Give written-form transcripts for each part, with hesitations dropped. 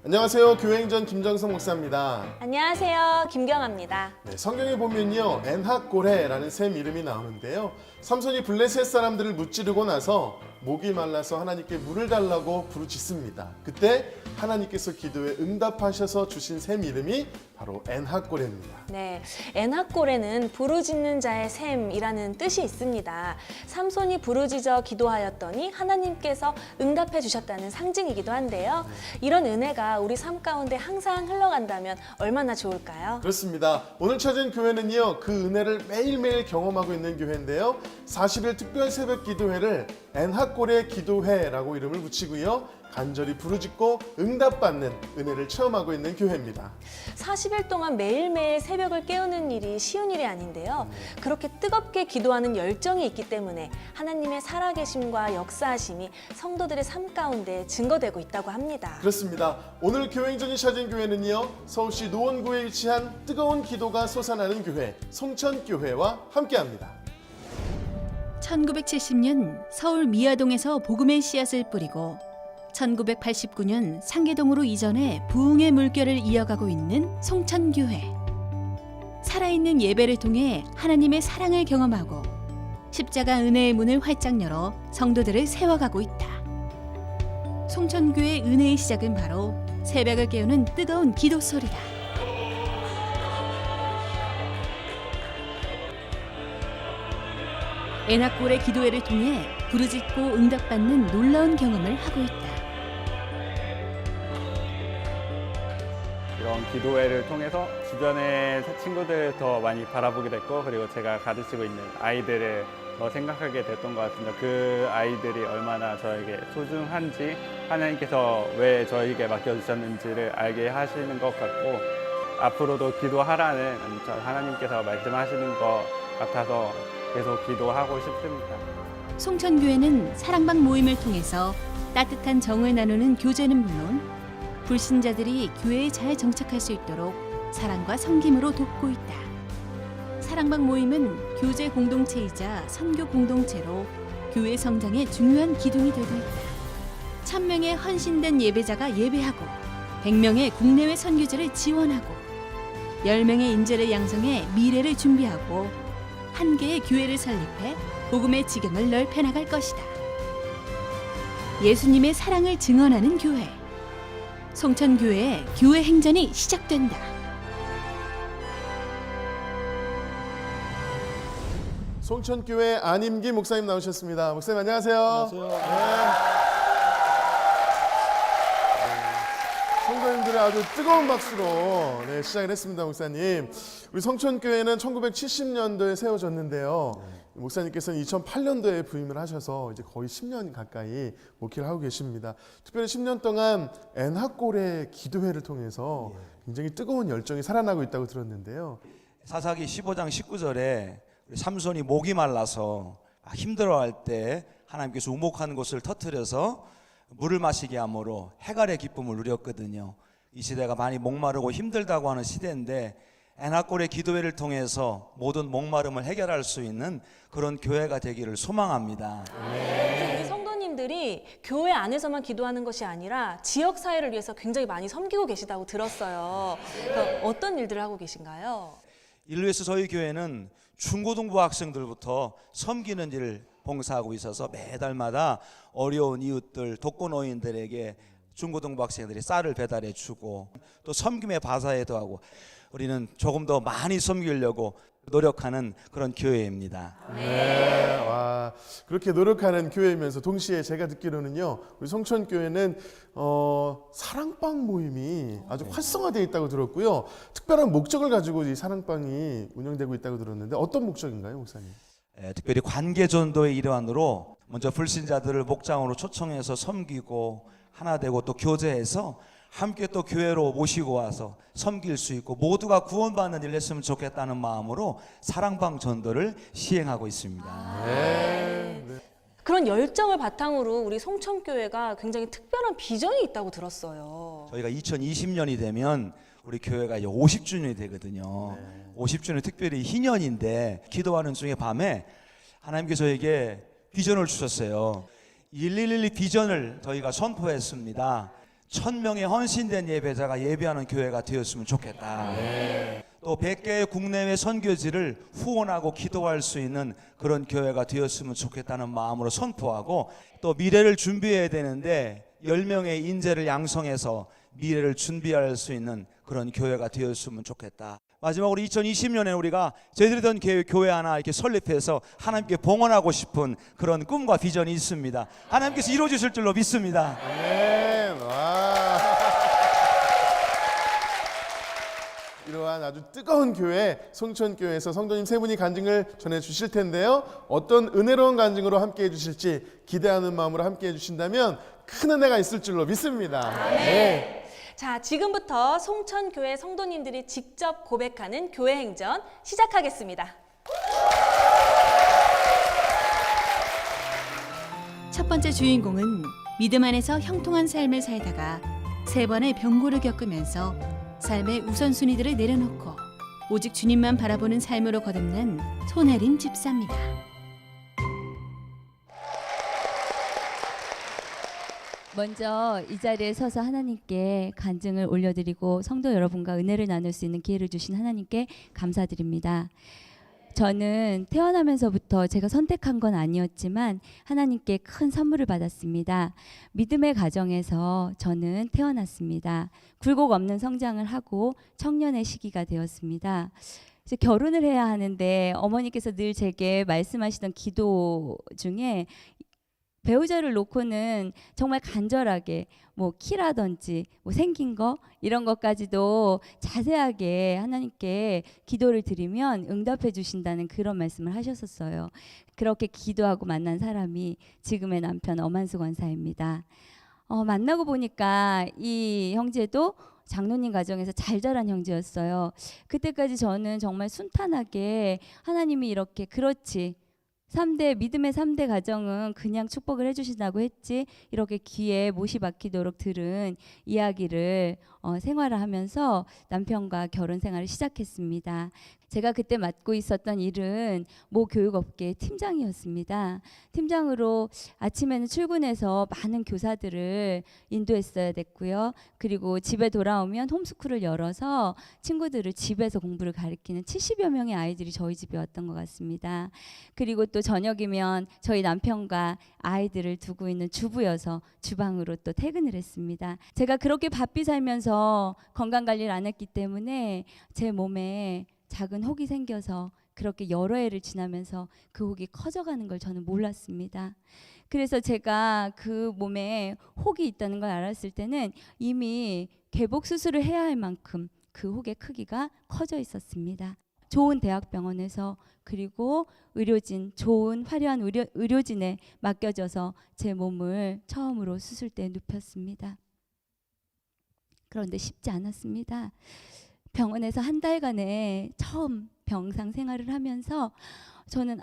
안녕하세요. 교회행전 김정성 목사입니다. 안녕하세요. 김경아입니다. 네, 성경에 보면요, 엔핫고레라는 샘 이름이 나오는데요. 삼손이 블레셋 사람들을 무찌르고 나서 목이 말라서 하나님께 물을 달라고 부르짖습니다. 그때 하나님께서 기도에 응답하셔서 주신 샘 이름이 바로 엔핫고레입니다. 네, 엔핫고레는 부르짖는 자의 샘이라는 뜻이 있습니다. 삼손이 부르짖어 기도하였더니 하나님께서 응답해 주셨다는 상징이기도 한데요. 이런 은혜가 우리 삶 가운데 항상 흘러간다면 얼마나 좋을까요? 그렇습니다. 오늘 찾은 교회는요, 그 은혜를 매일매일 경험하고 있는 교회인데요. 40일 특별 새벽 기도회를 엔핫고레 기도회라고 이름을 붙이고요. 간절히 부르짖고 응답받는 은혜를 체험하고 있는 교회입니다. 40일 동안 매일매일 새벽을 깨우는 일이 쉬운 일이 아닌데요. 그렇게 뜨겁게 기도하는 열정이 있기 때문에 하나님의 살아계심과 역사하심이 성도들의 삶 가운데 증거되고 있다고 합니다. 그렇습니다. 오늘 교회행전이 찾은 교회는요, 서울시 노원구에 위치한 뜨거운 기도가 솟아나는 교회, 송천교회와 함께합니다. 1970년 서울 미아동에서 복음의 씨앗을 뿌리고 1989년 상계동으로 이전해 부흥의 물결을 이어가고 있는 송천교회. 살아있는 예배를 통해 하나님의 사랑을 경험하고 십자가 은혜의 문을 활짝 열어 성도들을 세워가고 있다. 송천교회 은혜의 시작은 바로 새벽을 깨우는 뜨거운 기도 소리다. 엔핫고레 기도회를 통해 부르짖고 응답받는 놀라운 경험을 하고 있다. 이런 기도회를 통해서 주변의 친구들을 더 많이 바라보게 됐고, 그리고 제가 가르치고 있는 아이들을 더 생각하게 됐던 것 같습니다. 그 아이들이 얼마나 저에게 소중한지, 하나님께서 왜 저에게 맡겨주셨는지를 알게 하시는 것 같고, 앞으로도 기도하라는 하나님께서 말씀하시는 것 같아서 계속 기도하고 싶습니다. 송천교회는 사랑방 모임을 통해서 따뜻한 정을 나누는 교제는 물론 불신자들이 교회에 잘 정착할 수 있도록 사랑과 섬김으로 돕고 있다. 사랑방 모임은 교제 공동체이자 선교 공동체로 교회 성장에 중요한 기둥이 되고 있다. 1000명의 헌신된 예배자가 예배하고 100명의 국내외 선교제를 지원하고 10명의 인재를 양성해 미래를 준비하고 한 개의 교회를 설립해 복음의 지경을 넓혀나갈 것이다. 예수님의 사랑을 증언하는 교회. 송천교회의 교회 행전이 시작된다. 송천교회 안임기 목사님 나오셨습니다. 목사님 안녕하세요. 안녕하세요. 성도님들의 아주 뜨거운 박수로 시작을 했습니다. 목사님, 우리 송천교회는 1970년도에 세워졌는데요. 목사님께서는 2008년도에 부임을 하셔서 이제 거의 10년 가까이 목회를 하고 계십니다. 특별히 10년 동안 엔핫고레 기도회를 통해서 굉장히 뜨거운 열정이 살아나고 있다고 들었는데요. 사사기 15장 19절에 삼손이 목이 말라서 힘들어할 때 하나님께서 우목한 곳을 터뜨려서 물을 마시게 함으로 해갈의 기쁨을 누렸거든요. 이 시대가 많이 목마르고 힘들다고 하는 시대인데 엔핫고레 기도회를 통해서 모든 목마름을 해결할 수 있는 그런 교회가 되기를 소망합니다. 우리 성도님들이 교회 안에서만 기도하는 것이 아니라 지역 사회를 위해서 굉장히 많이 섬기고 계시다고 들었어요. 어떤 일들을 하고 계신가요? 이를 위해서 저희 교회는 중고등부 학생들부터 섬기는 일을 봉사하고 있어서 매달마다 어려운 이웃들, 독거노인들에게 중고등부 학생들이 쌀을 배달해 주고 또 섬김의 바사에도 하고 우리는 조금 더 많이 섬기려고 노력하는 그런 교회입니다. 네, 와, 그렇게 노력하는 교회이면서 동시에 제가 듣기로는요, 우리 송천교회는 사랑방 모임이 아주 활성화되어 있다고 들었고요. 특별한 목적을 가지고 이 사랑방이 운영되고 있다고 들었는데 어떤 목적인가요, 목사님? 특별히 관계전도의 일환으로 먼저 불신자들을 목장으로 초청해서 섬기고 하나 되고 또 교제해서 함께 또 교회로 모시고 와서 섬길 수 있고 모두가 구원받는 일을 했으면 좋겠다는 마음으로 사랑방 전도를 시행하고 있습니다. 그런 열정을 바탕으로 우리 송천교회가 굉장히 특별한 비전이 있다고 들었어요. 저희가 2020년이 되면 우리 교회가 이제 50주년이 되거든요. 50주년 특별히 희년인데 기도하는 중에 밤에 하나님께서 저에게 비전을 주셨어요. 1112 비전을 저희가 선포했습니다. 1000명의 헌신된 예배자가 예배하는 교회가 되었으면 좋겠다. 또 100개의 국내외 선교지를 후원하고 기도할 수 있는 그런 교회가 되었으면 좋겠다는 마음으로 선포하고, 또 미래를 준비해야 되는데 10명의 인재를 양성해서 미래를 준비할 수 있는 그런 교회가 되었으면 좋겠다. 마지막으로 2020년에 우리가 저희들이 던 교회 하나 이렇게 설립해서 하나님께 봉헌하고 싶은 그런 꿈과 비전이 있습니다. 하나님께서 이루어 주실 줄로 믿습니다. 아멘. 와. 이러한 아주 뜨거운 교회 송천교회에서 성도님 세 분이 간증을 전해 주실 텐데요. 어떤 은혜로운 간증으로 함께 해 주실지 기대하는 마음으로 함께 해 주신다면 큰 은혜가 있을 줄로 믿습니다. 네. 자, 지금부터 송천교회 성도님들이 직접 고백하는 교회 행전 시작하겠습니다. 첫 번째 주인공은 믿음 안에서 형통한 삶을 살다가 3번의 병고를 겪으면서 삶의 우선순위들을 내려놓고 오직 주님만 바라보는 삶으로 거듭난 손혜린 집사입니다. 먼저 이 자리에 서서 하나님께 간증을 올려드리고 성도 여러분과 은혜를 나눌 수 있는 기회를 주신 하나님께 감사드립니다. 저는 태어나면서부터 제가 선택한 건 아니었지만 하나님께 큰 선물을 받았습니다. 믿음의 가정에서 저는 태어났습니다. 굴곡 없는 성장을 하고 청년의 시기가 되었습니다. 이제 결혼을 해야 하는데 어머니께서 늘 제게 말씀하시던 기도 중에 배우자를 놓고는 정말 간절하게 뭐 키라든지 뭐 생긴 거 이런 것까지도 자세하게 하나님께 기도를 드리면 응답해 주신다는 그런 말씀을 하셨었어요. 그렇게 기도하고 만난 사람이 지금의 남편 엄한수 권사입니다. 만나고 보니까 이 형제도 장로님 가정에서 잘 자란 형제였어요. 그때까지 저는 정말 순탄하게 하나님이 이렇게 그렇지 3대 믿음의 3대 가정은 그냥 축복을 해주신다고 했지 이렇게 귀에 못이 박히도록 들은 이야기를 생활을 하면서 남편과 결혼 생활을 시작했습니다. 제가 그때 맡고 있었던 일은 모 교육업계 팀장이었습니다. 팀장으로 아침에는 출근해서 많은 교사들을 인도했어야 됐고요. 그리고 집에 돌아오면 홈스쿨을 열어서 친구들을 집에서 공부를 가르치는 70여 명의 아이들이 저희 집에 왔던 것 같습니다. 그리고 또 저녁이면 저희 남편과 아이들을 두고 있는 주부여서 주방으로 또 퇴근을 했습니다. 제가 그렇게 바삐 살면서 건강관리를 안 했기 때문에 제 몸에 작은 혹이 생겨서 그렇게 여러 해를 지나면서 그 혹이 커져가는 걸 저는 몰랐습니다. 그래서 제가 그 몸에 혹이 있다는 걸 알았을 때는 이미 개복 수술을 해야 할 만큼 그 혹의 크기가 커져 있었습니다. 좋은 대학병원에서 그리고 좋은 화려한 의료진에 맡겨져서 제 몸을 처음으로 수술대에 눕혔습니다. 그런데 쉽지 않았습니다. 병원에서 한 달간의 처음 병상 생활을 하면서 저는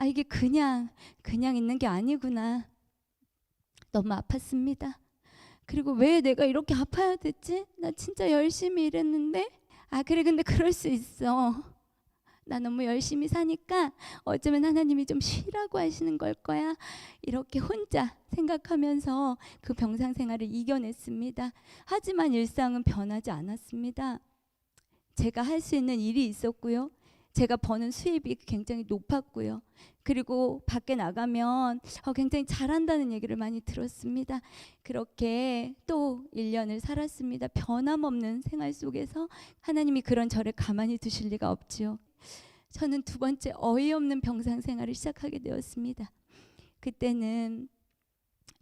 이게 그냥 있는 게 아니구나. 너무 아팠습니다. 그리고 왜 내가 이렇게 아파야 됐지? 나 진짜 열심히 일했는데. 그래 근데 그럴 수 있어. 나 너무 열심히 사니까 어쩌면 하나님이 좀 쉬라고 하시는 걸 거야. 이렇게 혼자 생각하면서 그 병상 생활을 이겨냈습니다. 하지만 일상은 변하지 않았습니다. 제가 할 수 있는 일이 있었고요. 제가 버는 수입이 굉장히 높았고요. 그리고 밖에 나가면 굉장히 잘한다는 얘기를 많이 들었습니다. 그렇게 또 1년을 살았습니다. 변함없는 생활 속에서 하나님이 그런 저를 가만히 두실 리가 없지요. 저는 두 번째 어이없는 병상 생활을 시작하게 되었습니다. 그때는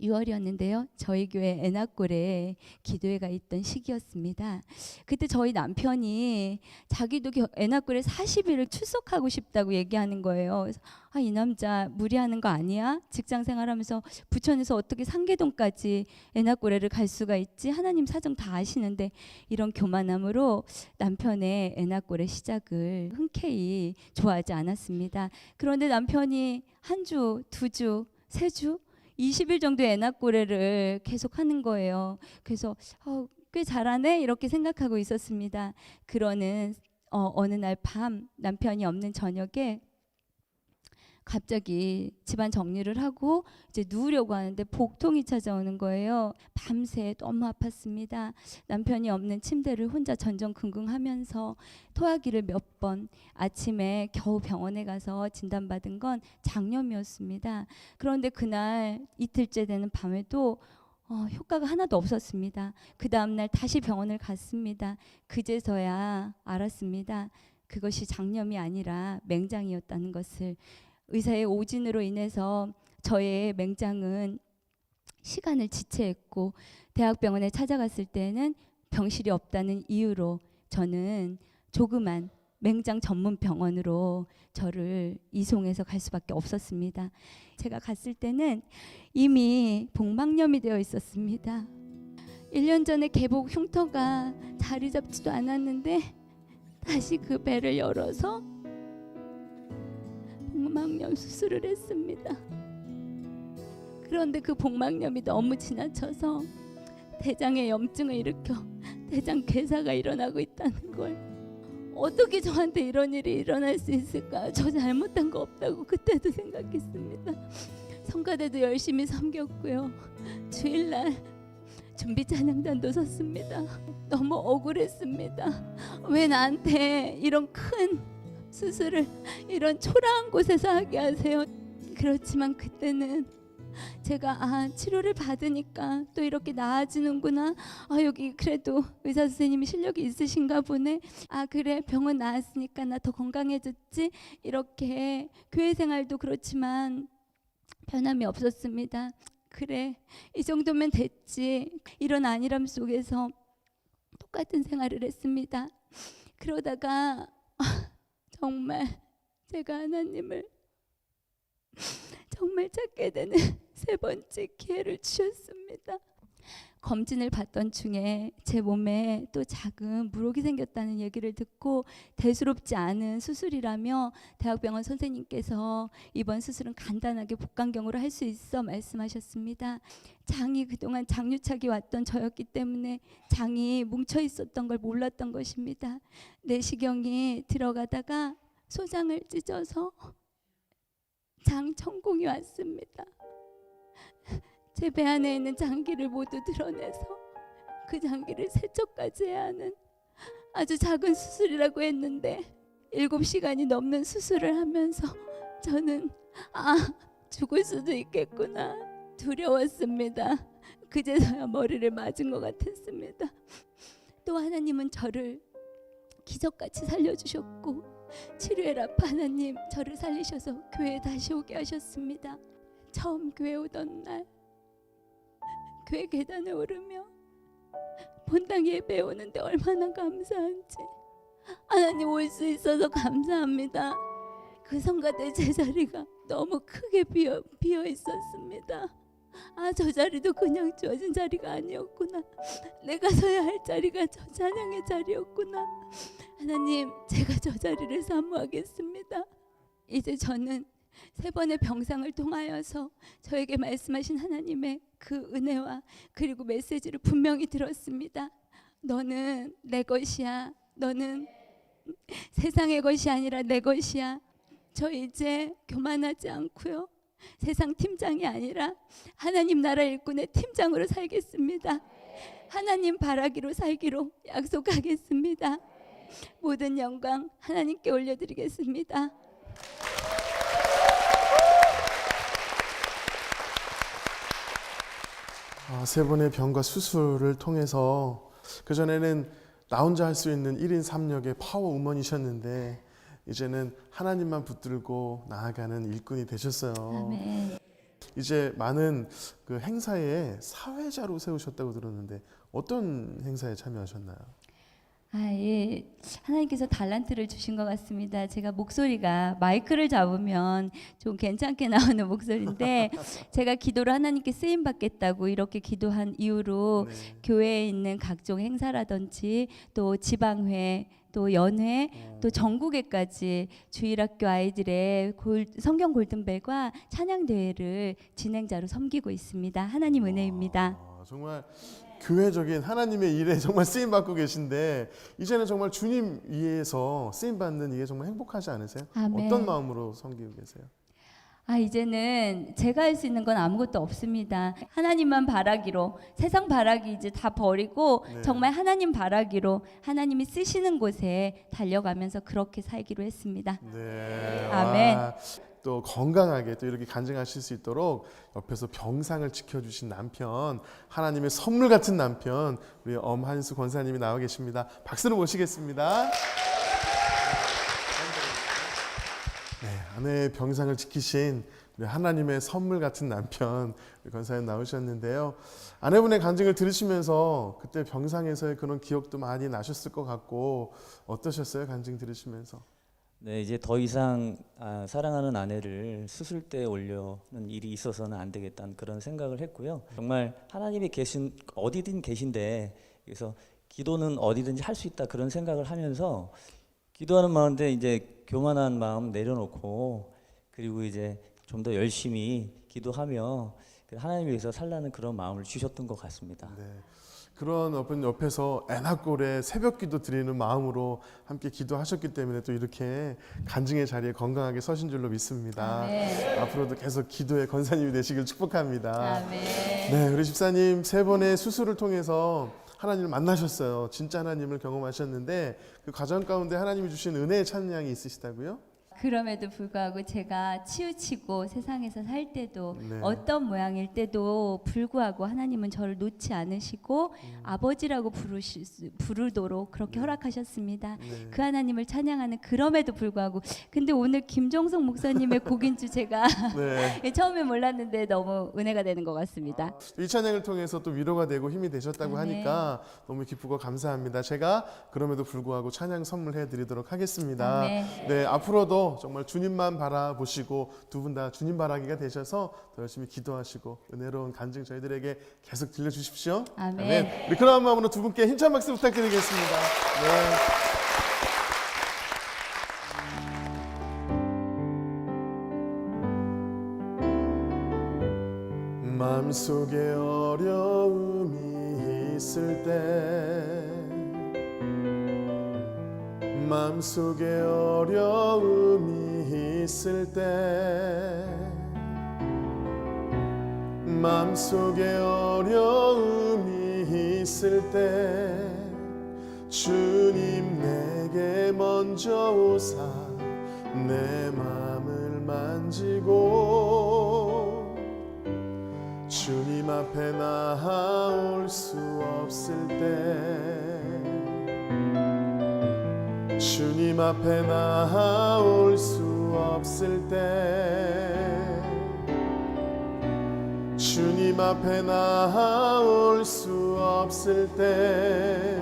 6월이었는데요. 저희 교회 애나골에 기도회가 있던 시기였습니다. 그때 저희 남편이 자기도 애나골에 40일을 출석하고 싶다고 얘기하는 거예요. 그래서 이 남자 무리하는 거 아니야? 직장 생활하면서 부천에서 어떻게 상계동까지 애나골에를 갈 수가 있지? 하나님 사정 다 아시는데 이런 교만함으로 남편의 애나골의 시작을 흔쾌히 좋아하지 않았습니다. 그런데 남편이 한 주, 두 주, 세 주 20일 정도의 애나꼬레를 계속 하는 거예요. 그래서 꽤 잘하네 이렇게 생각하고 있었습니다. 그러는 어느 날 밤 남편이 없는 저녁에 갑자기 집안 정리를 하고 이제 누우려고 하는데 복통이 찾아오는 거예요. 밤새 너무 아팠습니다. 남편이 없는 침대를 혼자 전전긍긍하면서 토하기를 몇 번, 아침에 겨우 병원에 가서 진단받은 건 장염이었습니다. 그런데 그날 이틀째 되는 밤에도 효과가 하나도 없었습니다. 그 다음날 다시 병원을 갔습니다. 그제서야 알았습니다. 그것이 장염이 아니라 맹장이었다는 것을. 의사의 오진으로 인해서 저의 맹장은 시간을 지체했고 대학병원에 찾아갔을 때는 병실이 없다는 이유로 저는 조그만 맹장 전문 병원으로 저를 이송해서 갈 수밖에 없었습니다. 제가 갔을 때는 이미 복막염이 되어 있었습니다. 1년 전에 개복 흉터가 자리 잡지도 않았는데 다시 그 배를 열어서 복막염 수술을 했습니다. 그런데 그 복막염이 너무 지나쳐서 대장에 염증을 일으켜 대장 괴사가 일어나고 있다는 걸. 어떻게 저한테 이런 일이 일어날 수 있을까? 저 잘못한 거 없다고 그때도 생각했습니다. 성가대도 열심히 섬겼고요. 주일날 준비 찬양단도 섰습니다. 너무 억울했습니다. 왜 나한테 이런 큰 수술을 이런 초라한 곳에서 하게 하세요? 그렇지만 그때는 제가 치료를 받으니까 또 이렇게 나아지는구나. 여기 그래도 의사 선생님이 실력이 있으신가 보네. 그래, 병원 나왔으니까 나 더 건강해졌지. 이렇게 교회 생활도 그렇지만 변함이 없었습니다. 그래, 이 정도면 됐지. 이런 안일함 속에서 똑같은 생활을 했습니다. 그러다가 정말 제가 하나님을 정말 찾게 되는 세 번째 기회를 주셨습니다. 검진을 받던 중에 제 몸에 또 작은 물혹이 생겼다는 얘기를 듣고 대수롭지 않은 수술이라며 대학병원 선생님께서 이번 수술은 간단하게 복강경으로 할 수 있어 말씀하셨습니다. 장이 그동안 장유착이 왔던 저였기 때문에 장이 뭉쳐 있었던 걸 몰랐던 것입니다. 내시경이 들어가다가 소장을 찢어서 장 천공이 왔습니다. 제 배 안에 있는 장기를 모두 드러내서 그 장기를 세척까지 해야 하는 아주 작은 수술이라고 했는데 7시간이 넘는 수술을 하면서 저는 죽을 수도 있겠구나 두려웠습니다. 그제서야 머리를 맞은 것 같았습니다. 또 하나님은 저를 기적같이 살려주셨고 치료의 라파 하나님 저를 살리셔서 교회에 다시 오게 하셨습니다. 처음 교회 오던 날 교회 계단에 오르며 본당 예배 오는데 얼마나 감사한지 하나님 올 수 있어서 감사합니다. 그 성가대 제자리가 너무 크게 비어 있었습니다. 저 자리도 그냥 주어진 자리가 아니었구나. 내가 서야 할 자리가 저 찬양의 자리였구나. 하나님, 제가 저 자리를 사모하겠습니다. 이제 저는 3번의 병상을 통하여서 저에게 말씀하신 하나님의 그 은혜와 그리고 메시지를 분명히 들었습니다. 너는 내 것이야. 너는 세상의 것이 아니라 내 것이야. 저 이제 교만하지 않고요. 세상 팀장이 아니라 하나님 나라 일꾼의 팀장으로 살겠습니다. 하나님 바라기로 살기로 약속하겠습니다. 모든 영광 하나님께 올려드리겠습니다. 세 번의 병과 수술을 통해서 그전에는 나 혼자 할 수 있는 1인 3역의 파워우먼이셨는데 이제는 하나님만 붙들고 나아가는 일꾼이 되셨어요. 아멘. 이제 많은 그 행사에 사회자로 세우셨다고 들었는데 어떤 행사에 참여하셨나요? 예. 하나님께서 달란트를 주신 것 같습니다. 제가 목소리가 마이크를 잡으면 좀 괜찮게 나오는 목소리인데 제가 기도를 하나님께 쓰임 받겠다고 이렇게 기도한 이후로 네. 교회에 있는 각종 행사라든지 또 지방회 또 연회 또 전국에까지 주일학교 아이들의 성경 골든벨과 찬양 대회를 진행자로 섬기고 있습니다. 하나님 은혜입니다. 정말 교회적인 하나님의 일에 정말 쓰임 받고 계신데 이제는 정말 주님 위에서 쓰임 받는 이게 정말 행복하지 않으세요? 아멘. 어떤 마음으로 섬기고 계세요? 이제는 제가 할 수 있는 건 아무것도 없습니다. 하나님만 바라기로, 세상 바라기 이제 다 버리고 네. 정말 하나님 바라기로 하나님이 쓰시는 곳에 달려가면서 그렇게 살기로 했습니다. 네. 아멘. 와, 또 건강하게 또 이렇게 간증하실 수 있도록 옆에서 병상을 지켜주신 남편, 하나님의 선물 같은 남편, 우리 엄한수 권사님이 나와 계십니다. 박수로 모시겠습니다. 네, 아내의 병상을 지키신 우리 하나님의 선물 같은 남편, 우리 권사님 나오셨는데요. 아내분의 간증을 들으시면서 그때 병상에서의 그런 기억도 많이 나셨을 것 같고 어떠셨어요? 간증 들으시면서? 네, 이제 더 이상 사랑하는 아내를 수술대에 올려는 일이 있어서는 안 되겠다는 그런 생각을 했고요. 정말 하나님이 계신 어디든 계신데 그래서 기도는 어디든지 할 수 있다 그런 생각을 하면서 기도하는 마음인데 이제 교만한 마음 내려놓고 그리고 이제 좀 더 열심히 기도하며 하나님 위해서 살라는 그런 마음을 주셨던 것 같습니다. 네. 그런 옆에서 애낙골에 새벽기도 드리는 마음으로 함께 기도하셨기 때문에 또 이렇게 간증의 자리에 건강하게 서신 줄로 믿습니다. 아멘. 앞으로도 계속 기도의 권사님이 되시길 축복합니다. 아멘. 네, 우리 집사님 3번의 수술을 통해서 하나님을 만나셨어요. 진짜 하나님을 경험하셨는데 그 과정 가운데 하나님이 주신 은혜의 찬양이 있으시다고요? 그럼에도 불구하고 제가 치우치고 세상에서 살 때도 네. 어떤 모양일 때도 불구하고 하나님은 저를 놓지 않으시고 아버지라고 부르도록 그렇게 허락하셨습니다. 네. 그 하나님을 찬양하는 그럼에도 불구하고 근데 오늘 김종석 목사님의 곡인 줄 제가 네. 처음에 몰랐는데 너무 은혜가 되는 것 같습니다. 이 찬양을 통해서 또 위로가 되고 힘이 되셨다고 아멘. 하니까 너무 기쁘고 감사합니다. 제가 그럼에도 불구하고 찬양 선물해 드리도록 하겠습니다. 아멘. 네, 앞으로도 정말 주님만 바라보시고 두 분 다 주님 바라기가 되셔서 더 열심히 기도하시고 은혜로운 간증 저희들에게 계속 들려주십시오. 아멘. 우리 그런 마음으로 두 분께 힘찬 박수 부탁드리겠습니다. 네. 마음속에 어려움이 있을 때 마음속에 어려움이 있을 때 마음속에 어려움이 있을 때 주님 내게 먼저 오사 내 마음을 만지고 주님 앞에 나아올 수 없을 때 주님 앞에 나아올 수 없을 때 주님 앞에 나아올 수 없을 때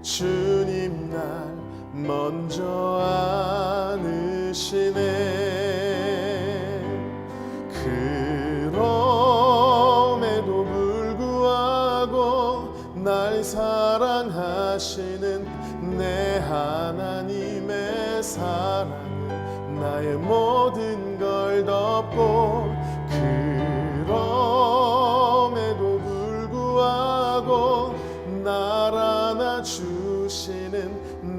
주님 날 먼저 안으시네 그럼에도 불구하고 날 사랑하시는 내 하나님의 사랑은 나의 모든 걸 덮고 그럼에도 불구하고 날 안아주시는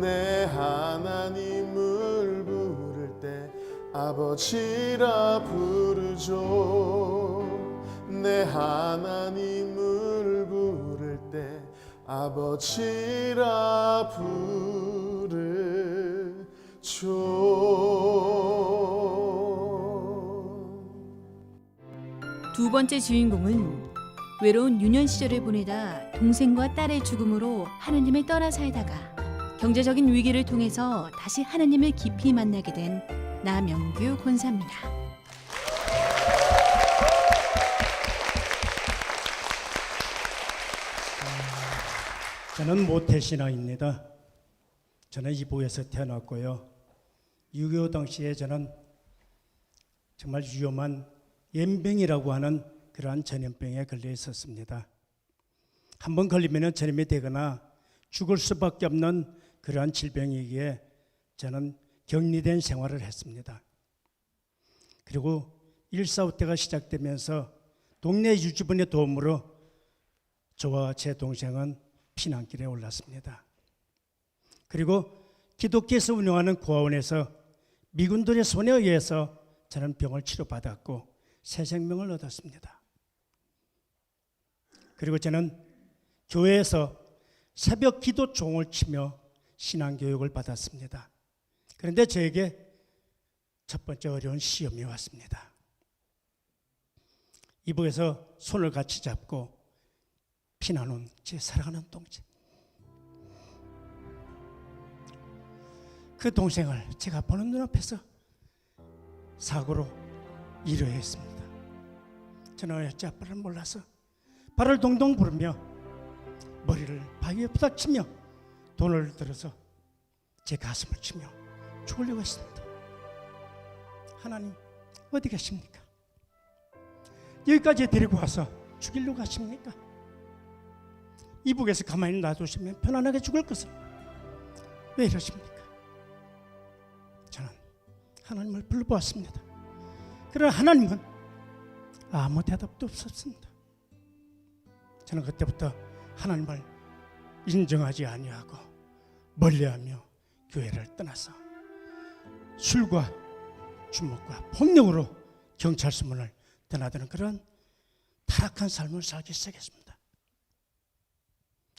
내 하나님을 부를 때 아버지라 부르죠 내 하나님을 부를 때 아버지라 부르죠. 두 번째 주인공은 외로운 유년 시절을 보내다 동생과 딸의 죽음으로 하느님을 떠나 살다가 경제적인 위기를 통해서 다시 하느님을 깊이 만나게 된 나명규 권사입니다. 저는 모태신앙입니다. 저는 이보에서 태어났고요. 6.25 당시에 저는 정말 위험한 연병이라고 하는 그러한 전염병에 걸려 있었습니다. 한번 걸리면 전염이 되거나 죽을 수밖에 없는 그러한 질병이기에 저는 격리된 생활을 했습니다. 그리고 1.4.5 때가 시작되면서 동네 유치원의 도움으로 저와 제 동생은 피난길에 올랐습니다. 그리고 기독교에서 운영하는 고아원에서 미군들의 손에 의해서 저는 병을 치료받았고 새 생명을 얻었습니다. 그리고 저는 교회에서 새벽 기도 종을 치며 신앙교육을 받았습니다. 그런데 저에게 첫 번째 어려운 시험이 왔습니다. 이북에서 손을 같이 잡고 피나눈 제 사랑하는 동생, 그 동생을 제가 보는 눈앞에서 사고로 이르했습니다. 저는 어찌 아빠를 몰라서 발을 동동 구르며 머리를 바위에 부닥치며 돈을 들어서 제 가슴을 치며 죽으려고 했습니다. 하나님 어디 계십니까? 여기까지 데리고 와서 죽이려고 하십니까? 이북에서 가만히 놔두시면 편안하게 죽을 것을 왜 이러십니까? 저는 하나님을 불러보았습니다. 그러나 하나님은 아무 대답도 없었습니다. 저는 그때부터 하나님을 인정하지 아니하고 멀리하며 교회를 떠나서 술과 주먹과 폭력으로 경찰서 문을 떠나드는 그런 타락한 삶을 살기 시작했습니다.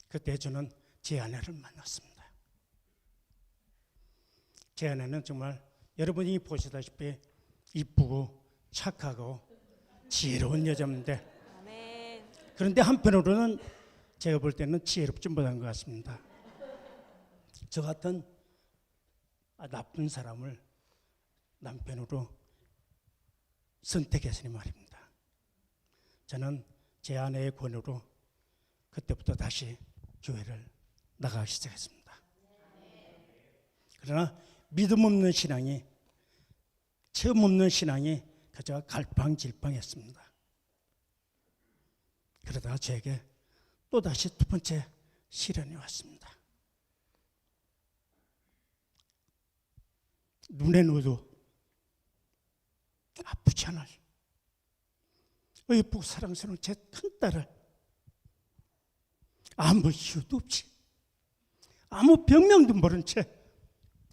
그때 저는 제 아내를 만났습니다. 제 아내는 정말 여러분이 보시다시피 이쁘고 착하고 지혜로운 여자인데, 그런데 한편으로는 제가 볼 때는 지혜롭지 못한 것 같습니다. 저 같은 나쁜 사람을 남편으로 선택했으니 말입니다. 저는 제 아내의 권유로 그때부터 다시 교회를 나가기 시작했습니다. 그러나 믿음 없는 신앙이, 체험 없는 신앙이 그저 갈팡질팡했습니다. 그러다가 저에게 또다시 두 번째 시련이 왔습니다. 눈에 넣어도 아프지 않을 의붓 사랑스러운 제 큰딸을 아무 이유도 없이 아무 병명도 모른 채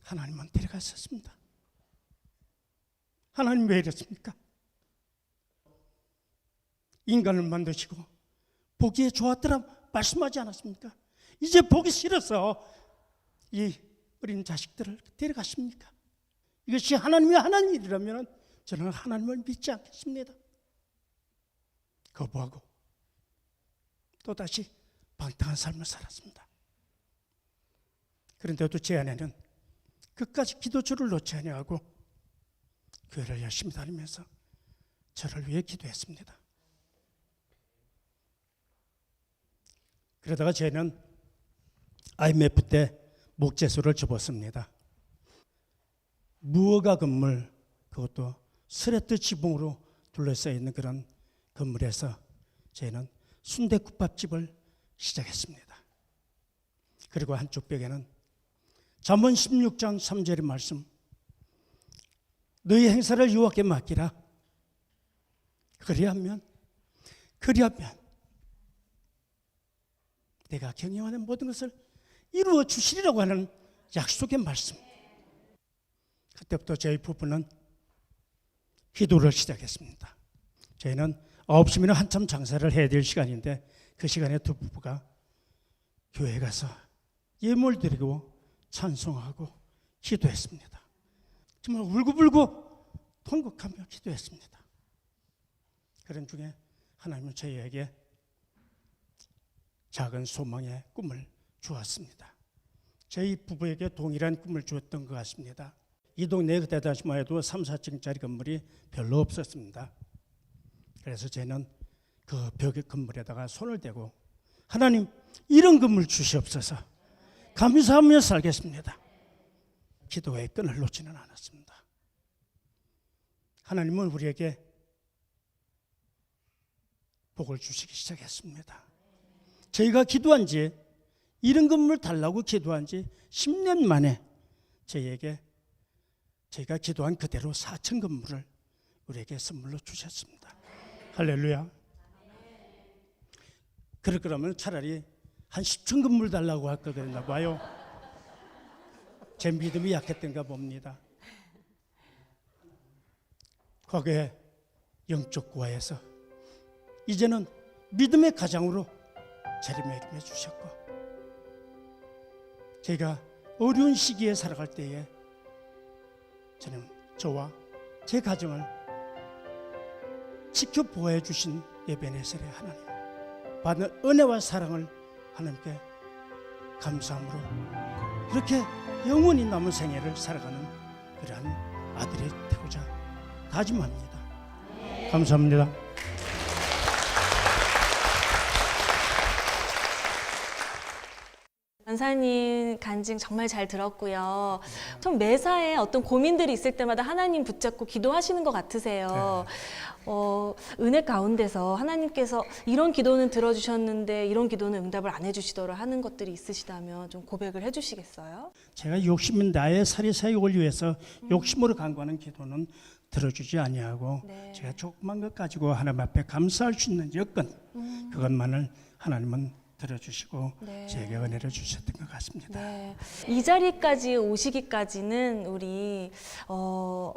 하나님은 데려갔었습니다. 하나님 왜 이랬습니까? 인간을 만드시고 보기에 좋았더라 말씀하지 않았습니까? 이제 보기 싫어서 이 어린 자식들을 데려갔습니까? 이것이 하나님이 하는 일이라면 저는 하나님을 믿지 않겠습니다. 거부하고 또다시 방탕한 삶을 살았습니다. 그런데도 제 아내는 끝까지 기도줄을 놓지 아니하고 교회를 열심히 다니면서 저를 위해 기도했습니다. 그러다가 저는 IMF 때 목재소를 접었습니다. 무허가 건물, 그것도 스레트 지붕으로 둘러싸여 있는 그런 건물에서 저희는 순대국밥집을 시작했습니다. 그리고 한쪽 벽에는 잠언 16장 3절의 말씀, 너희 행사를 여호와께 맡기라. 그리하면 내가 경영하는 모든 것을 이루어 주시리라고 하는 약속의 말씀. 그때부터 저희 부부는 기도를 시작했습니다. 저희는 9시면 한참 장사를 해야 될 시간인데 그 시간에 두 부부가 교회에 가서 예물 드리고 찬송하고 기도했습니다. 정말 울고불고 통곡하며 기도했습니다. 그런 중에 하나님은 저희에게 작은 소망의 꿈을 주었습니다. 저희 부부에게 동일한 꿈을 주었던 것 같습니다. 이 동네에 그때 당시만 해도 3, 4층짜리 건물이 별로 없었습니다. 그래서 저는 그 벽의 건물에다가 손을 대고 하나님 이런 건물 주시옵소서 감사하며 살겠습니다. 기도의 끈을 놓지는 않았습니다. 하나님은 우리에게 복을 주시기 시작했습니다. 저희가 기도한 지 이런 건물 달라고 기도한 지 10년 만에 저희가 기도한 그대로 4층 건물을 우리에게 선물로 주셨습니다. 할렐루야. 그럴 거라면 차라리 한 10층 건물 달라고 할 거 그랬나 봐요. 제 믿음이 약했던가 봅니다. 거기에 영적 구화에서 이제는 믿음의 가장으로 자리매김해 주셨고, 제가 어려운 시기에 살아갈 때에 저는 저와 제 가정을 지켜 보호해 주신 에베네셀의 하나님, 받은 은혜와 사랑을 하나님께 감사함으로 이렇게 영원히 남은 생애를 살아가는 그러한 아들이 되고자 다짐합니다. 감사합니다. 권사님 간증 정말 잘 들었고요. 좀 매사에 어떤 고민들이 있을 때마다 하나님 붙잡고 기도하시는 것 같으세요. 은혜 가운데서 하나님께서 이런 기도는 들어주셨는데 이런 기도는 응답을 안 해주시더라 하는 것들이 있으시다면 좀 고백을 해주시겠어요? 제가 욕심은 나의 사리사욕을 위해서 욕심으로 간구하는 기도는 들어주지 아니하고, 네. 제가 조그만 것 가지고 하나님 앞에 감사할 수 있는 여건, 그것만을 하나님은 들어주시고 네. 제게 은혜를 주셨던 것 같습니다. 네. 이 자리까지 오시기까지는 우리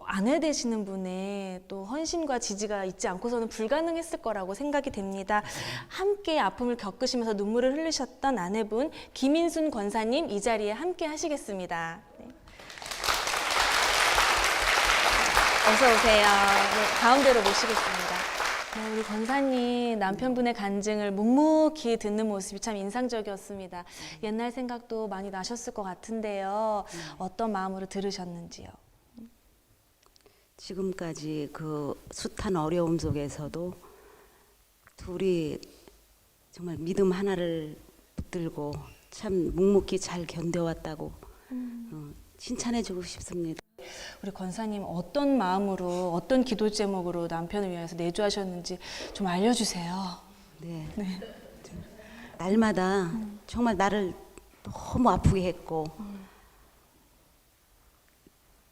아내 되시는 분의 또 헌신과 지지가 있지 않고서는 불가능했을 거라고 생각이 됩니다. 함께 아픔을 겪으시면서 눈물을 흘리셨던 아내분 김인순 권사님 이 자리에 함께 하시겠습니다. 네. 어서 오세요. 네, 가운데로 모시겠습니다. 네, 우리 권사님 남편분의 간증을 묵묵히 듣는 모습이 참 인상적이었습니다. 옛날 생각도 많이 나셨을 것 같은데요. 어떤 마음으로 들으셨는지요? 지금까지 그 숱한 어려움 속에서도 둘이 정말 믿음 하나를 붙들고 참 묵묵히 잘 견뎌왔다고 칭찬해주고 싶습니다. 우리 권사님 어떤 마음으로 어떤 기도 제목으로 남편을 위해서 내주하셨는지 좀 알려주세요. 네. 날마다 정말 나를 너무 아프게 했고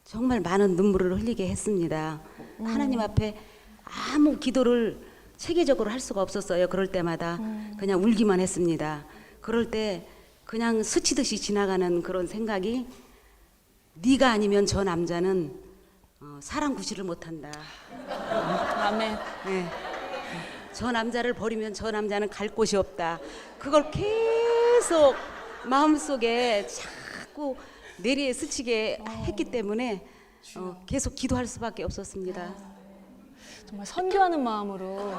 정말 많은 눈물을 흘리게 했습니다. 하나님 앞에 아무 기도를 체계적으로 할 수가 없었어요. 그럴 때마다 그냥 울기만 했습니다. 그럴 때 그냥 스치듯이 지나가는 그런 생각이, 네가 아니면 저 남자는 사람 구실을 못한다. 아멘. 네. 저 남자를 버리면 저 남자는 갈 곳이 없다. 그걸 계속 마음속에 자꾸 내리에 스치게 했기 때문에 계속 기도할 수밖에 없었습니다. 정말 선교하는 마음으로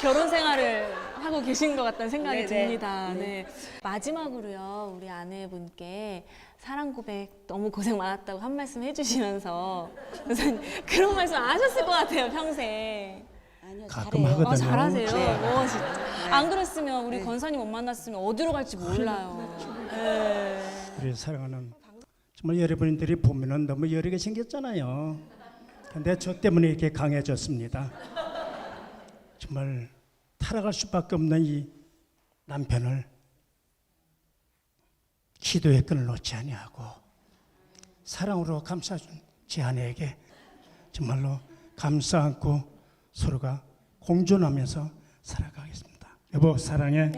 결혼 생활을 하고 계신 것 같다는 생각이 네네. 듭니다. 네. 마지막으로요, 우리 아내분께 사랑 고백 너무 고생 많았다고 한 말씀 해주시면서 우선 그런 말씀 안 하셨을 것 같아요, 평생. 아니요, 가끔 잘해요. 하거든요. 잘하세요. 네. 진짜. 안 그랬으면 우리 권사님 못 만났으면 어디로 갈지 몰라요. 네. 우리 사랑하는, 정말 여러분들이 보면은 너무 여러 개 생겼잖아요. 근데 저 때문에 이렇게 강해졌습니다. 정말 타락할 수밖에 없는 이 남편을 기도의 끈을 놓지 아니하고 사랑으로 감싸준 제 아내에게 정말로 감싸 안고 서로가 공존하면서 살아가겠습니다. 여보 사랑해.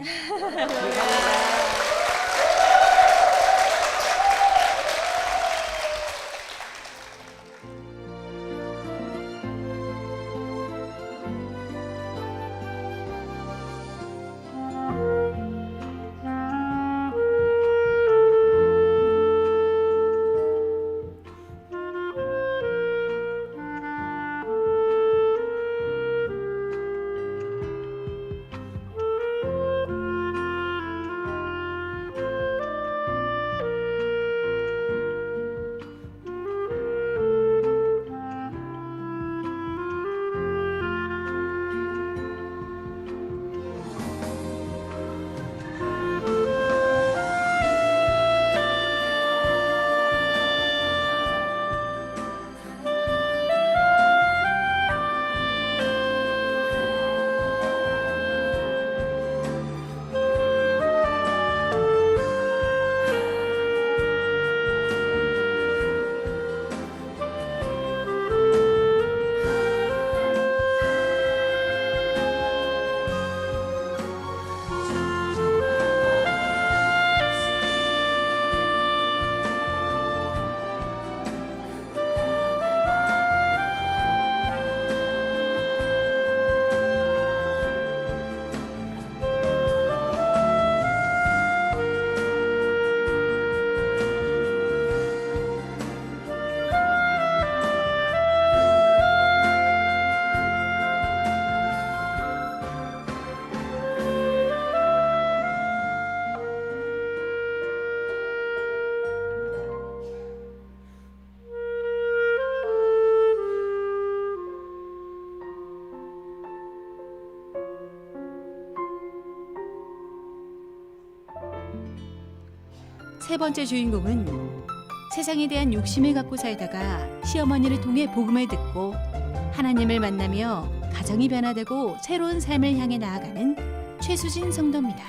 세 번째 주인공은 세상에 대한 욕심을 갖고 살다가 시어머니를 통해 복음을 듣고 하나님을 만나며 가정이 변화되고 새로운 삶을 향해 나아가는 최수진 성도입니다.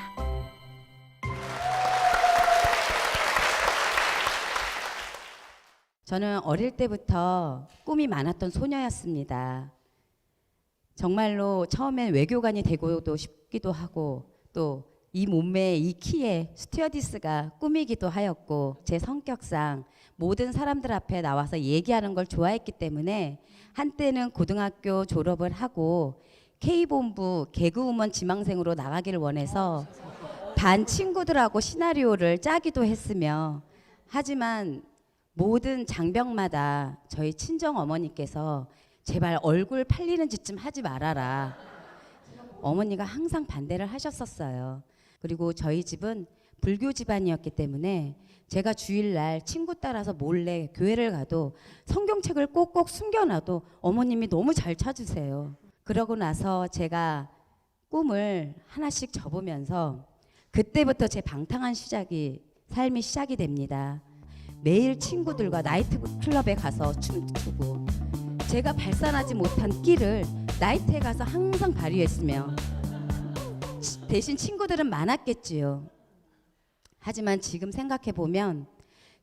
저는 어릴 때부터 꿈이 많았던 소녀였습니다. 정말로 처음엔 외교관이 되고도 싶기도 하고 또 이 몸매, 이 키에 스튜어디스가 꿈이기도 하였고 제 성격상 모든 사람들 앞에 나와서 얘기하는 걸 좋아했기 때문에 한때는 고등학교 졸업을 하고 K본부 개그우먼 지망생으로 나가기를 원해서 반 친구들하고 시나리오를 짜기도 했으며 하지만 모든 장병마다 저희 친정 어머니께서 제발 얼굴 팔리는 짓 좀 하지 말아라. 어머니가 항상 반대를 하셨었어요. 그리고 저희 집은 불교 집안이었기 때문에 제가 주일날 친구 따라서 몰래 교회를 가도 성경책을 꼭꼭 숨겨놔도 어머님이 너무 잘 찾으세요. 그러고 나서 제가 꿈을 하나씩 접으면서 그때부터 제 방탕한 삶이 시작이 됩니다. 매일 친구들과 나이트클럽에 가서 춤추고 제가 발산하지 못한 끼를 나이트에 가서 항상 발휘했으며 대신 친구들은 많았겠지요. 하지만 지금 생각해 보면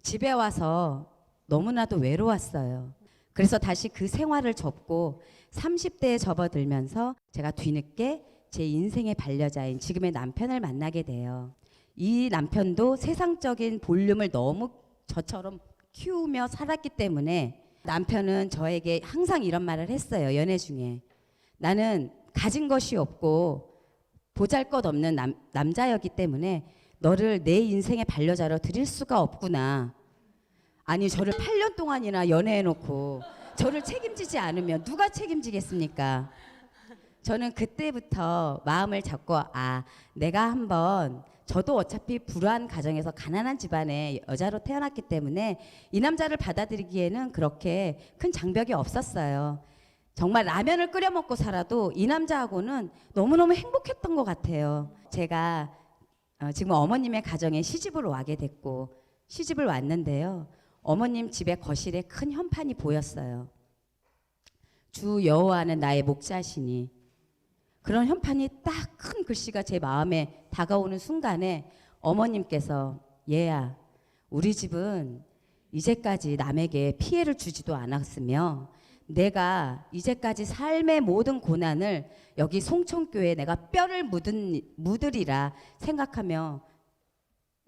집에 와서 너무나도 외로웠어요. 그래서 다시 그 생활을 접고 30대에 접어들면서 제가 뒤늦게 제 인생의 반려자인 지금의 남편을 만나게 돼요. 이 남편도 세상적인 볼륨을 너무 저처럼 키우며 살았기 때문에 남편은 저에게 항상 이런 말을 했어요. 연애 중에. 나는 가진 것이 없고 보잘것없는 남자였기 때문에 너를 내 인생의 반려자로 드릴 수가 없구나. 아니 저를 8년 동안이나 연애해놓고 저를 책임지지 않으면 누가 책임지겠습니까? 저는 그때부터 마음을 잡고 내가 한번 저도 어차피 불우한 가정에서 가난한 집안의 여자로 태어났기 때문에 이 남자를 받아들이기에는 그렇게 큰 장벽이 없었어요. 정말 라면을 끓여 먹고 살아도 이 남자하고는 너무너무 행복했던 것 같아요. 제가 지금 어머님의 가정에 시집을 와게 됐고 시집을 왔는데요. 어머님 집의 거실에 큰 현판이 보였어요. 주 여호와는 나의 목자시니. 그런 현판이 딱 큰 글씨가 제 마음에 다가오는 순간에 어머님께서 얘야, 우리 집은 이제까지 남에게 피해를 주지도 않았으며 내가 이제까지 삶의 모든 고난을 여기 송천교회에 내가 뼈를 묻으리라 생각하며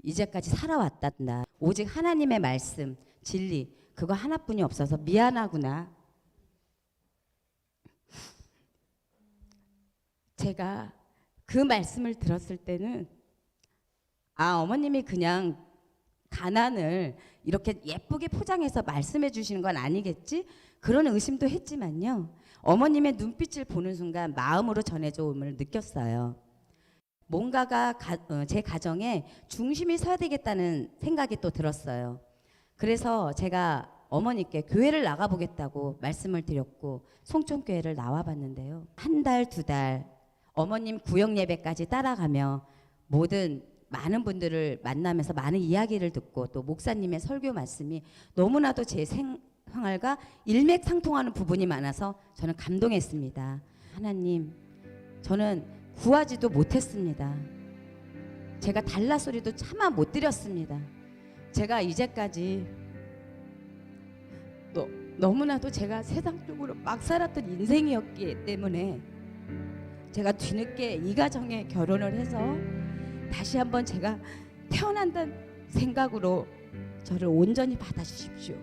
이제까지 살아왔단다. 오직 하나님의 말씀, 진리 그거 하나뿐이 없어서 미안하구나. 제가 그 말씀을 들었을 때는 어머님이 그냥 가난을 이렇게 예쁘게 포장해서 말씀해 주시는 건 아니겠지? 그런 의심도 했지만요. 어머님의 눈빛을 보는 순간 마음으로 전해져 옴을 느꼈어요. 뭔가가 제 가정에 중심이 서야 되겠다는 생각이 또 들었어요. 그래서 제가 어머니께 교회를 나가보겠다고 말씀을 드렸고 송천교회를 나와봤는데요. 한 달, 두 달 어머님 구역 예배까지 따라가며 많은 분들을 만나면서 많은 이야기를 듣고 또 목사님의 설교 말씀이 너무나도 제 생활과 일맥상통하는 부분이 많아서 저는 감동했습니다. 하나님, 저는 구하지도 못했습니다. 제가 달라 소리도 차마 못 드렸습니다. 제가 이제까지 너무나도 제가 세상적으로 막 살았던 인생이었기 때문에 제가 뒤늦게 이 가정에 결혼을 해서 다시 한번 제가 태어난다는 생각으로 저를 온전히 받아주십시오.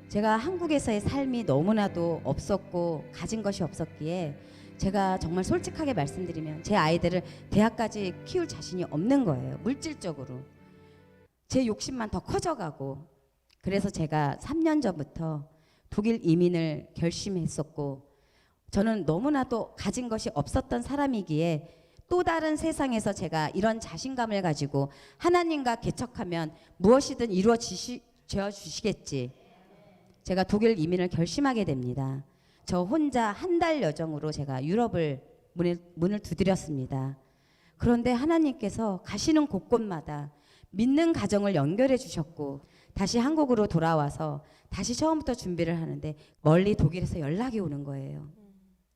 제가 한국에서의 삶이 너무나도 없었고 가진 것이 없었기에 제가 정말 솔직하게 말씀드리면 제 아이들을 대학까지 키울 자신이 없는 거예요. 물질적으로. 제 욕심만 더 커져가고 그래서 제가 3년 전부터 독일 이민을 결심했었고 저는 너무나도 가진 것이 없었던 사람이기에 또 다른 세상에서 제가 이런 자신감을 가지고 하나님과 개척하면 무엇이든 이루어져 주시겠지. 제가 독일 이민을 결심하게 됩니다. 저 혼자 한 달 여정으로 제가 유럽을 문을 두드렸습니다. 그런데 하나님께서 가시는 곳곳마다 믿는 가정을 연결해 주셨고 다시 한국으로 돌아와서 다시 처음부터 준비를 하는데 멀리 독일에서 연락이 오는 거예요.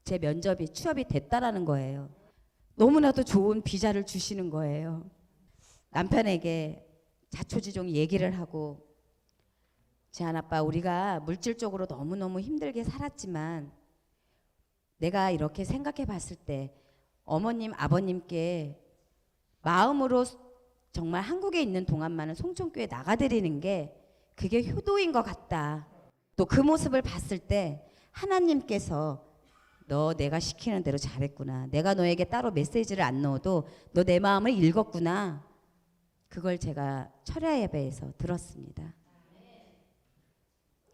제 면접이 취업이 됐다라는 거예요. 너무나도 좋은 비자를 주시는 거예요. 남편에게 자초지종 얘기를 하고 재한 아빠 우리가 물질적으로 너무너무 힘들게 살았지만 내가 이렇게 생각해 봤을 때 어머님 아버님께 마음으로 정말 한국에 있는 동안만은 송천교회 나가드리는 게 그게 효도인 것 같다. 또 그 모습을 봤을 때 하나님께서 너 내가 시키는 대로 잘했구나. 내가 너에게 따로 메시지를 안 넣어도 너 내 마음을 읽었구나. 그걸 제가 철야 예배에서 들었습니다.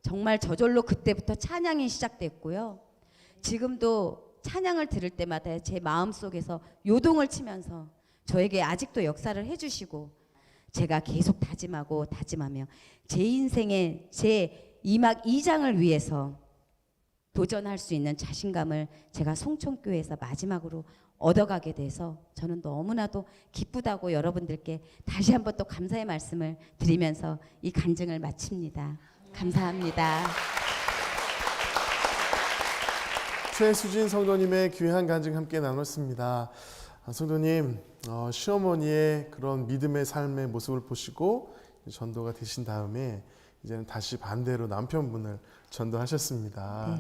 정말 저절로 그때부터 찬양이 시작됐고요. 지금도 찬양을 들을 때마다 제 마음속에서 요동을 치면서 저에게 아직도 역사를 해주시고 제가 계속 다짐하며 제 인생의 제 2막 2장을 위해서 도전할 수 있는 자신감을 제가 송천교회에서 마지막으로 얻어가게 돼서 저는 너무나도 기쁘다고 여러분들께 다시 한번 또 감사의 말씀을 드리면서 이 간증을 마칩니다. 감사합니다. 최수진 성도님의 귀한 간증 함께 나눴습니다. 성도님, 시어머니의 그런 믿음의 삶의 모습을 보시고 전도가 되신 다음에 이제는 다시 반대로 남편분을 전도하셨습니다.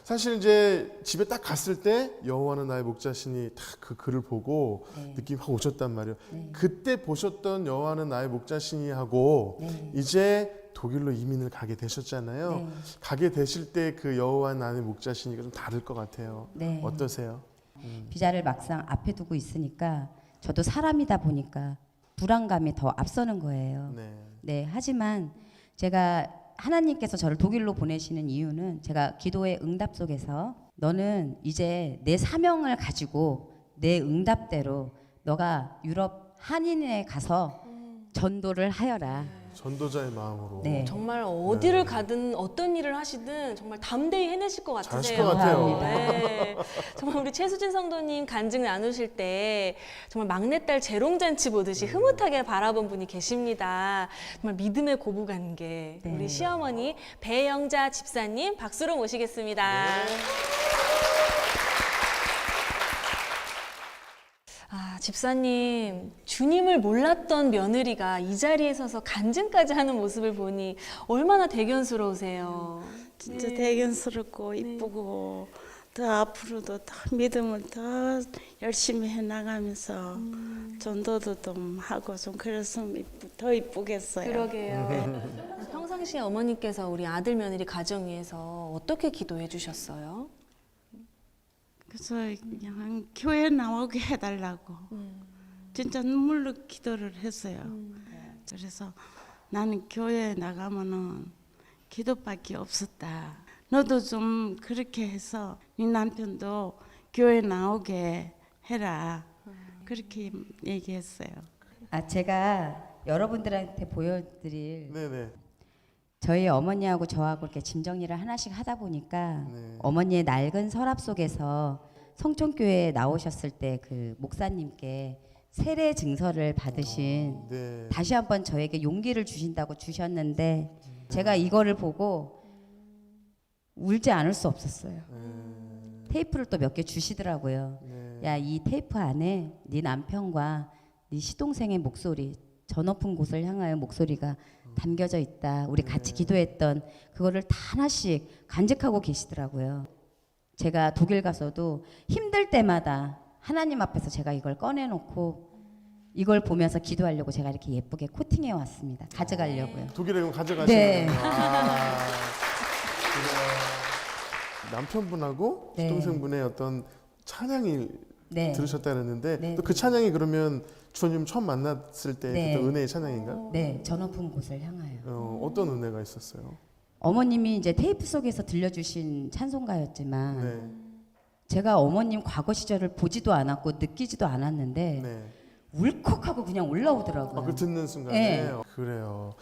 사실 이제 집에 딱 갔을 때 여호와는 나의 목자시니 딱 그 글을 보고 느낌이 확 오셨단 말이에요. 그때 보셨던 여호와는 나의 목자시니 하고 이제 독일로 이민을 가게 되셨잖아요. 가게 되실 때 그 여호와 나의 목자시니가 좀 다를 것 같아요. 어떠세요? 비자를 막상 앞에 두고 있으니까 저도 사람이다 보니까 불안감이 더 앞서는 거예요. 네, 하지만 제가 하나님께서 저를 독일로 보내시는 이유는 제가 기도의 응답 속에서 너는 이제 내 사명을 가지고 내 응답대로 너가 유럽 한인에 가서 전도를 하여라. 전도자의 마음으로. 네. 정말 어디를 가든 어떤 일을 하시든 정말 담대히 해내실 것 같으세요. 잘하실 것 같아요. 네. 정말 우리 최수진 성도님 간증을 나누실 때 정말 막내딸 재롱잔치 보듯이 흐뭇하게 바라본 분이 계십니다. 정말 믿음의 고부관계. 우리 시어머니 배영자 집사님 박수로 모시겠습니다. 아, 집사님, 주님을 몰랐던 며느리가 이 자리에 서서 간증까지 하는 모습을 보니 얼마나 대견스러우세요. 진짜 대견스럽고 이쁘고 더 앞으로도 더 믿음을 더 열심히 해나가면서 전도도 좀 하고 좀 그랬으면 더 이쁘겠어요. 그러게요. 평상시에 어머니께서 우리 아들 며느리 가정 위해서 어떻게 기도해 주셨어요? 그래서 그냥 교회 나오게 해달라고 진짜 눈물로 기도를 했어요. 그래서 나는 교회에 나가면은 기도밖에 없었다. 너도 좀 그렇게 해서 네 남편도 교회 나오게 해라. 그렇게 얘기했어요. 제가 여러분들한테 보여드릴 네네. 저희 어머니하고 저하고 이렇게 짐 정리를 하나씩 하다 보니까 어머니의 낡은 서랍 속에서 성촌교회에 나오셨을 때 그 목사님께 세례 증서를 받으신 다시 한번 저에게 용기를 주신다고 주셨는데 제가 이거를 보고 울지 않을 수 없었어요. 테이프를 또 몇 개 주시더라고요. 야, 이 테이프 안에 네 남편과 네 시동생의 목소리, 저 높은 곳을 향하여 목소리가 담겨져 있다. 우리 같이 기도했던 그거를 다 하나씩 간직하고 계시더라고요. 제가 독일 가서도 힘들 때마다 하나님 앞에서 제가 이걸 꺼내놓고 이걸 보면서 기도하려고 제가 이렇게 예쁘게 코팅해 왔습니다. 가져가려고요. 독일에 그럼 가져가시는 네. 거예요? 남편분하고 시동생분의 어떤 찬양이 들으셨다 그랬는데 또 그 찬양이 그러면 주님 처음 만났을 때 그때 은혜의 찬양인가요? 네, 저 높은 곳을 향하여. 어떤 은혜가 있었어요? 어머님이 이제 테이프 속에서 들려주신 찬송가였지만 제가 어머님 과거 시절을 보지도 않았고 느끼지도 않았는데 울컥하고 그냥 올라오더라고요. 그 듣는 순간에 네. 그래요.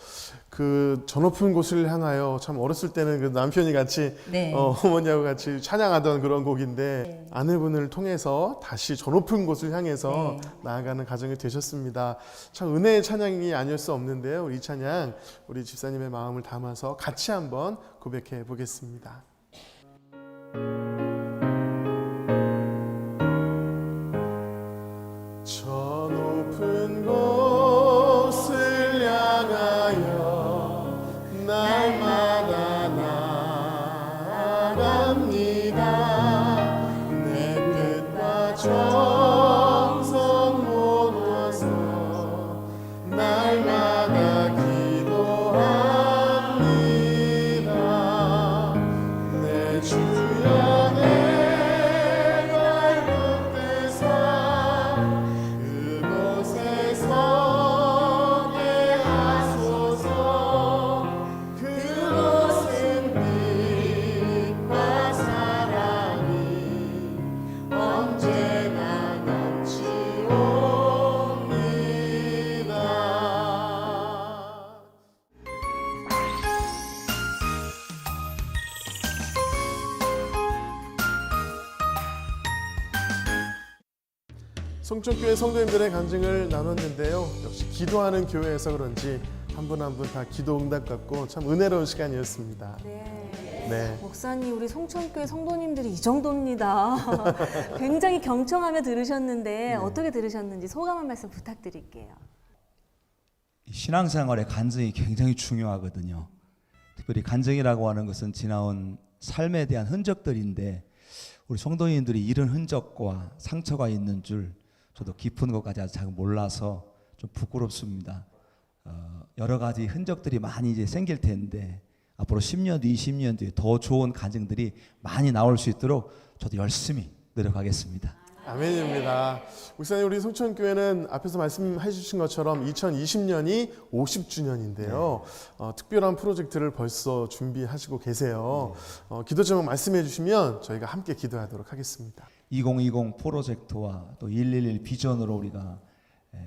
그 저 높은 곳을 향하여 참 어렸을 때는 그 남편이 같이 네. 어머니하고 같이 찬양하던 그런 곡인데 아내분을 통해서 다시 저 높은 곳을 향해서 나아가는 가정이 되셨습니다. 참 은혜의 찬양이 아닐 수 없는데요. 이 찬양 우리 집사님의 마음을 담아서 같이 한번 고백해 보겠습니다. 저 높은 곳을 향하여 날마다 나아갑니다. 내 뜻과 정성 모아서 날마다 기도합니다. 내 주여 내 발붙대사 그곳에 서게 하소서. 그곳은 빛과 사랑이 언제나 넘치옵니다. 성촌교회 성도님들의 간증을 나눴는데요. 역시 기도하는 교회에서 그런지 한 분 한 분 다 기도 응답 같고 참 은혜로운 시간이었습니다. 네. 목사님, 우리 송천교회 성도님들이 이 정도입니다. 굉장히 경청하며 들으셨는데 어떻게 들으셨는지 소감 한 말씀 부탁드릴게요. 신앙생활의 간증이 굉장히 중요하거든요. 특별히 간증이라고 하는 것은 지나온 삶에 대한 흔적들인데 우리 성도님들이 이런 흔적과 상처가 있는 줄 저도 깊은 것까지 아직 잘 몰라서 좀 부끄럽습니다. 여러 가지 흔적들이 많이 이제 생길 텐데 앞으로 10년 뒤, 20년 뒤에 더 좋은 간증들이 많이 나올 수 있도록 저도 열심히 노력하겠습니다. 아멘입니다. 목사님, 우리 송천교회는 앞에서 말씀해 주신 것처럼 2020년이 50주년인데요. 특별한 프로젝트를 벌써 준비하시고 계세요. 기도 제목 말씀해 주시면 저희가 함께 기도하도록 하겠습니다. 2020 프로젝트와 또 111 비전으로 우리가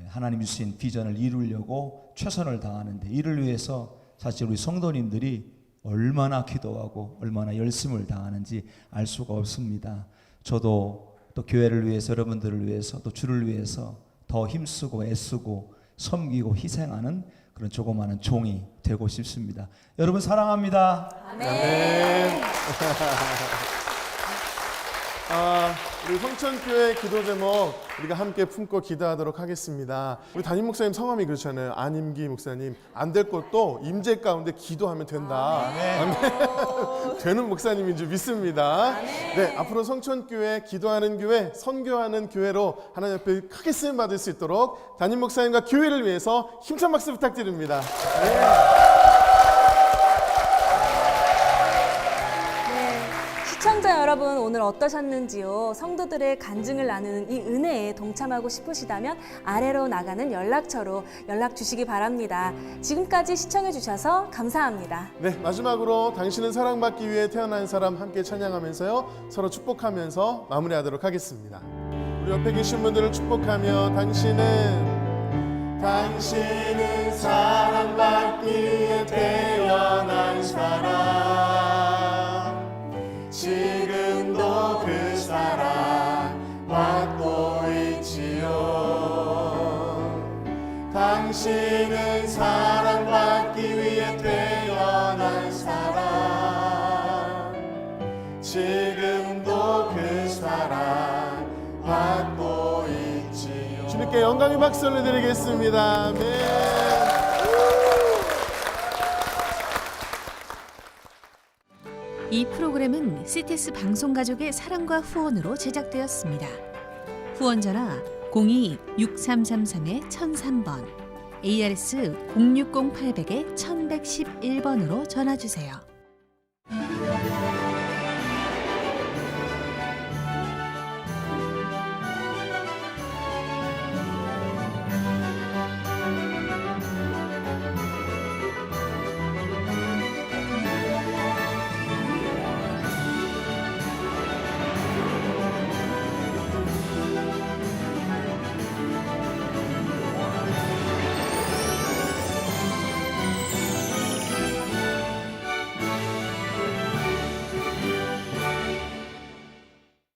하나님이 주신 비전을 이루려고 최선을 다하는데 이를 위해서 사실 우리 성도님들이 얼마나 기도하고 얼마나 열심을 다하는지 알 수가 없습니다. 저도 또 교회를 위해서, 여러분들을 위해서, 또 주를 위해서 더 힘쓰고 애쓰고 섬기고 희생하는 그런 조그마한 종이 되고 싶습니다. 여러분 사랑합니다. 아멘. 우리 성천교회 기도 제목 우리가 함께 품고 기도하도록 하겠습니다. 우리 담임 목사님 성함이 그렇잖아요. 안임기 목사님. 안 될 것도 임재 가운데 기도하면 된다. 아멘. 되는 목사님인 줄 믿습니다. 네, 앞으로 성천교회 기도하는 교회, 선교하는 교회로 하나님 앞에 크게 쓰임 받을 수 있도록 담임 목사님과 교회를 위해서 힘찬 박수 부탁드립니다. 시청자 여러분, 오늘 어떠셨는지요? 성도들의 간증을 나누는 이 은혜에 동참하고 싶으시다면 아래로 나가는 연락처로 연락 주시기 바랍니다. 지금까지 시청해 주셔서 감사합니다. 네, 마지막으로 당신은 사랑받기 위해 태어난 사람 함께 찬양하면서요, 서로 축복하면서 마무리하도록 하겠습니다. 우리 옆에 계신 분들을 축복하며 당신은 사랑받기 위해 태어난 사람, 지금도 그 사랑 받고 있지요. 당신은 사랑받기 위해 태어난 사람, 지금도 그 사랑 받고 있지요. 주님께 영광의 박수를 드리겠습니다. 아멘. 이 프로그램은 CTS 방송가족의 사랑과 후원으로 제작되었습니다. 후원 전화 02-6333-1003번, ARS 060-800-1111번으로 전화 주세요.